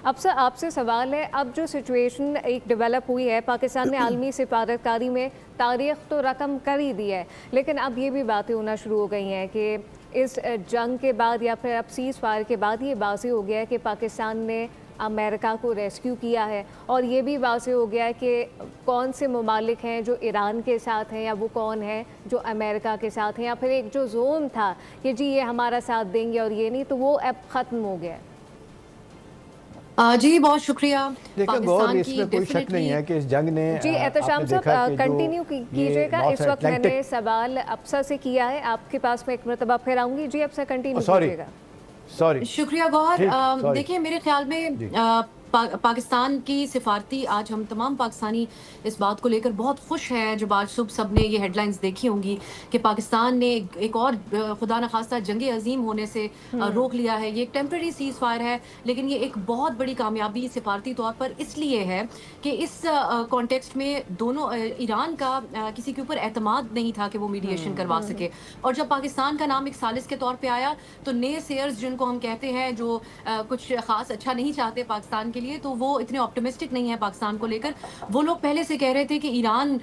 اب سے آپ سے سوال ہے، اب جو سچویشن ایک ڈیولپ ہوئی ہے، پاکستان نے عالمی سفارتکاری میں تاریخ تو رقم کر ہی دی ہے، لیکن اب یہ بھی باتیں ہونا شروع ہو گئی ہیں کہ اس جنگ کے بعد یا پھر اب سیز فائر کے بعد یہ واضح ہو گیا ہے کہ پاکستان نے امریکہ کو ریسکیو کیا ہے، اور یہ بھی واضح ہو گیا ہے کہ کون سے ممالک ہیں جو ایران کے ساتھ ہیں، یا وہ کون ہیں جو امریکہ کے ساتھ ہیں، یا پھر ایک جو زون تھا کہ جی یہ ہمارا ساتھ دیں گے اور یہ نہیں، تو وہ اب ختم ہو گیا ہے۔ جی بہت شکریہ۔ لیکن غور اس میں کوئی شک نہیں ہے کہ اس جنگ نے جی احتشام صاحب کنٹینیو کیجئے گا، اس وقت میں نے سوال افسر سے کیا ہے، آپ کے پاس میں ایک مرتبہ پھر آؤں گی۔ جی افسر کنٹینیو کیجئے گا۔ شکریہ گوہر۔ دیکھیں میرے خیال میں پاکستان کی سفارتی، آج ہم تمام پاکستانی اس بات کو لے کر بہت خوش ہیں جب آج صبح سب نے یہ ہیڈ لائنز دیکھی ہوں گی کہ پاکستان نے ایک اور خدا نخواستہ جنگ عظیم ہونے سے روک لیا ہے۔ یہ ایک ٹیمپرری سیز فائر ہے، لیکن یہ ایک بہت بڑی کامیابی سفارتی طور پر اس لیے ہے کہ اس کانٹیکسٹ میں دونوں ایران کا کسی کے اوپر اعتماد نہیں تھا کہ وہ میڈیشن کروا سکے، اور جب پاکستان کا نام ایک ثالث کے طور پہ آیا تو نئے سیئرز جن کو ہم کہتے ہیں، جو کچھ خاص اچھا نہیں چاہتے پاکستان کے لیے، تو وہ اتنے آپٹمسٹک نہیں ہے پاکستان کو لے کر۔ وہ لوگ پہلے سے کہہ رہے تھے کہ ایران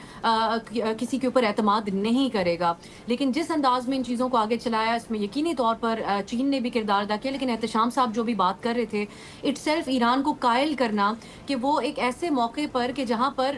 کسی کے اوپر اعتماد نہیں کرے گا، لیکن جس انداز میں ان چیزوں کو آگے چلایا اس میں یقینی طور پر چین نے بھی کردار ادا کیا۔ لیکن احتشام صاحب جو بھی بات کر رہے تھے، اٹ سیلف ایران کو قائل کرنا کہ وہ ایک ایسے موقع پر کہ جہاں پر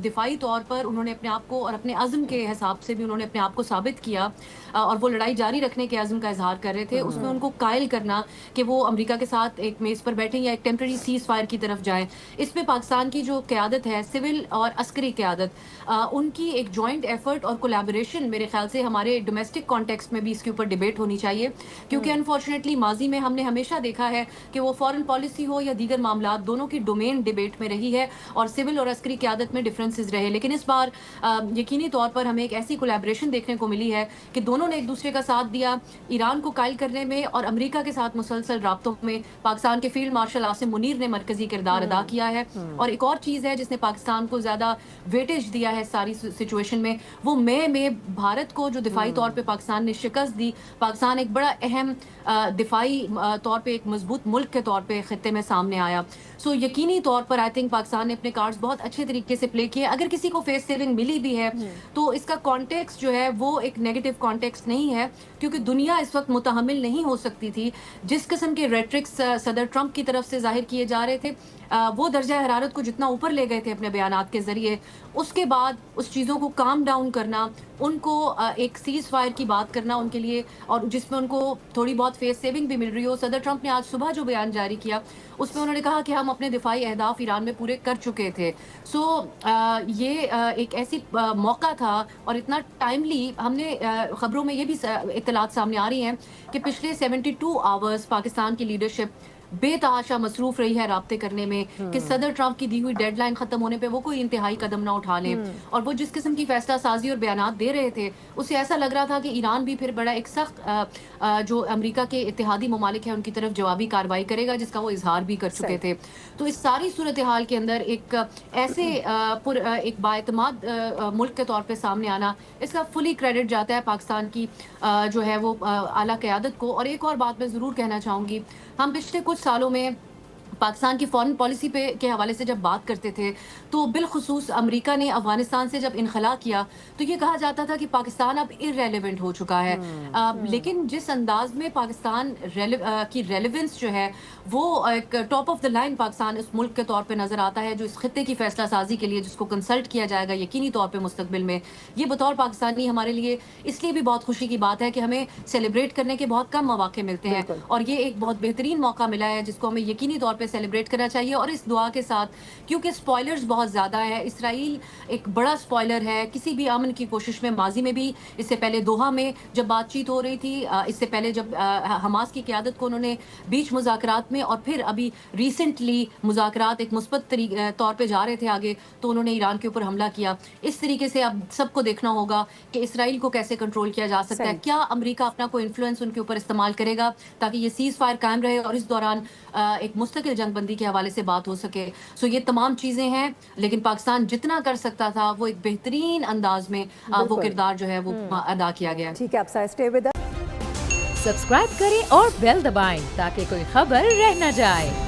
دفاعی طور پر انہوں نے اپنے آپ کو اور اپنے عزم کے حساب سے بھی انہوں نے اپنے آپ کو ثابت کیا، اور وہ لڑائی جاری رکھنے کے عزم کا اظہار کر رہے تھے، اس میں ان کو قائل کرنا کہ وہ امریکہ کے ساتھ ایک میز پر بیٹھیں یا ایک ٹیمپرری سیز فائر کی طرف جائیں۔ اس میں پاکستان کی جو قیادت ہے، سول اور عسکری قیادت، ان کی ایک جوائنٹ ایفرٹ اور کولیبوریشن میرے خیال سے ہمارے ڈومیسٹک کانٹیکسٹ میں بھی اس کے اوپر ڈیبیٹ ہونی چاہیے، کیونکہ انفارچونیٹلی ماضی میں ہم نے ہمیشہ دیکھا ہے کہ وہ فارن پالیسی ہو یا دیگر معاملات، دونوں کی ڈومین ڈیبیٹ میں رہی ہے اور سول اور عسکری قیادت میں ڈفرینسز رہے، لیکن اس بار یقینی طور پر ہمیں ایک ایسی کولیبوریشن دیکھنے کو ملی ہے کہ دونوں نے ایک دوسرے کا ساتھ دیا ایران کو قائل کرنے میں، اور امریکہ کے ساتھ مسلسل رابطوں میں پاکستان کے فیلڈ مارشل عاصم منیر نے مرکزی کردار ادا کیا ہے۔ اور ایک اور چیز ہے جس نے پاکستان کو زیادہ ویٹیج دیا ہے ساری سچویشن میں، وہ مئی میں بھارت کو جو دفاعی طور پہ پاکستان نے شکست دی، پاکستان ایک بڑا اہم دفاعی طور پہ ایک مضبوط ملک کے طور پہ خطے میں سامنے آیا۔ سو یقینی طور پر آئی تھنک پاکستان نے اپنے کارڈز بہت اچھے طریقے سے پلے کیے۔ اگر کسی کو فیس سیونگ ملی بھی ہے تو اس کا کانٹیکسٹ جو ہے وہ ایک نیگیٹو کانٹیکسٹ نہیں ہے، کیونکہ دنیا اس وقت متحمل نہیں ہو سکتی تھی جس قسم کے ریٹرکس صدر ٹرمپ کی طرف سے ظاہر کیے جا رہے تھے، وہ درجہ حرارت کو جتنا اوپر لے گئے تھے اپنے بیانات کے ذریعے، اس کے بعد اس چیزوں کو کام ڈاؤن کرنا، ان کو ایک سیز فائر کی بات کرنا ان کے لیے، اور جس میں ان کو تھوڑی بہت فیس سیونگ بھی مل رہی ہو۔ صدر ٹرمپ نے آج صبح جو بیان جاری کیا اس میں انہوں نے کہا کہ ہم اپنے دفاعی اہداف ایران میں پورے کر چکے تھے۔ سو یہ ایک ایسی موقع تھا اور اتنا ٹائملی، ہم نے خبروں میں یہ بھی اطلاعات سامنے آ رہی ہیں کہ پچھلے 72 آورز پاکستان کی لیڈرشپ بے تحاشا مصروف رہی ہے رابطے کرنے میں کہ صدر ٹرمپ کی دی ہوئی ڈیڈ لائن ختم ہونے پہ وہ کوئی انتہائی قدم نہ اٹھا لیں، اور وہ جس قسم کی فیصلہ سازی اور بیانات دے رہے تھے اسے ایسا لگ رہا تھا کہ ایران بھی پھر بڑا ایک سخت جو امریکہ کے اتحادی ممالک ہیں ان کی طرف جوابی کارروائی کرے گا، جس کا وہ اظہار بھی کر چکے تھے۔ تو اس ساری صورتحال کے اندر ایک ایسے ایک بااعتماد ملک کے طور پہ سامنے آنا، اس کا فلی کریڈٹ جاتا ہے پاکستان کی جو ہے وہ اعلیٰ قیادت کو۔ اور ایک اور بات میں ضرور کہنا چاہوں گی، ہم پچھلے کچھ سالوں میں پاکستان کی فارن پالیسی پہ کے حوالے سے جب بات کرتے تھے تو بالخصوص امریکہ نے افغانستان سے جب انخلا کیا تو یہ کہا جاتا تھا کہ پاکستان اب ارریلیونٹ ہو چکا ہے، لیکن جس انداز میں پاکستان کی ریلیونس جو ہے وہ ایک top of the line Pakistan اس ملک کے طور پہ نظر آتا ہے، جو اس خطے کی فیصلہ سازی کے لیے جس کو کنسلٹ کیا جائے گا یقینی طور پہ مستقبل میں، یہ بطور پاکستانی ہمارے لیے اس لیے بھی بہت خوشی کی بات ہے کہ ہمیں سیلیبریٹ کرنے کے بہت کم مواقع ملتے ہیں، اور یہ ایک بہت بہترین موقع ملا ہے جس کو ہمیں یقینی طور پہ سیلیبریٹ کرنا چاہیے۔ اور اس دعا کے ساتھ، کیونکہ سپوائلرز بہت زیادہ ہے، اسرائیل ایک بڑا سپوائلر ہے کسی بھی امن کی کوشش میں، ماضی میں بھی، اس سے پہلے دوحہ میں جب بات چیت ہو رہی تھی، اس سے پہلے جب حماس کی قیادت کو انہوں نے بیچ مذاکرات میں، اور پھر ابھی ریسنٹلی مذاکرات ایک مثبت طور پہ جا رہے تھے آگے تو انہوں نے ایران کے اوپر حملہ کیا۔ اس طریقے سے اب سب کو دیکھنا ہوگا کہ اسرائیل کو کیسے کنٹرول کیا جا سکتا ہے، کیا امریکہ اپنا کوئی انفلوئنس ان کے اوپر استعمال کرے گا تاکہ یہ سیز فائر قائم رہے اور اس دوران ایک مستقل جنگ بندی کے حوالے سے بات ہو سکے۔ سو یہ تمام چیزیں ہیں، لیکن پاکستان جتنا کر سکتا تھا وہ ایک بہترین انداز میں وہ کردار جو ہے وہ ادا کیا گیا۔ ٹھیک ہے، آپ ساتھ اسٹے ود سبسکرائب کریں اور بیل دبائیں تاکہ کوئی خبر رہ نہ جائے۔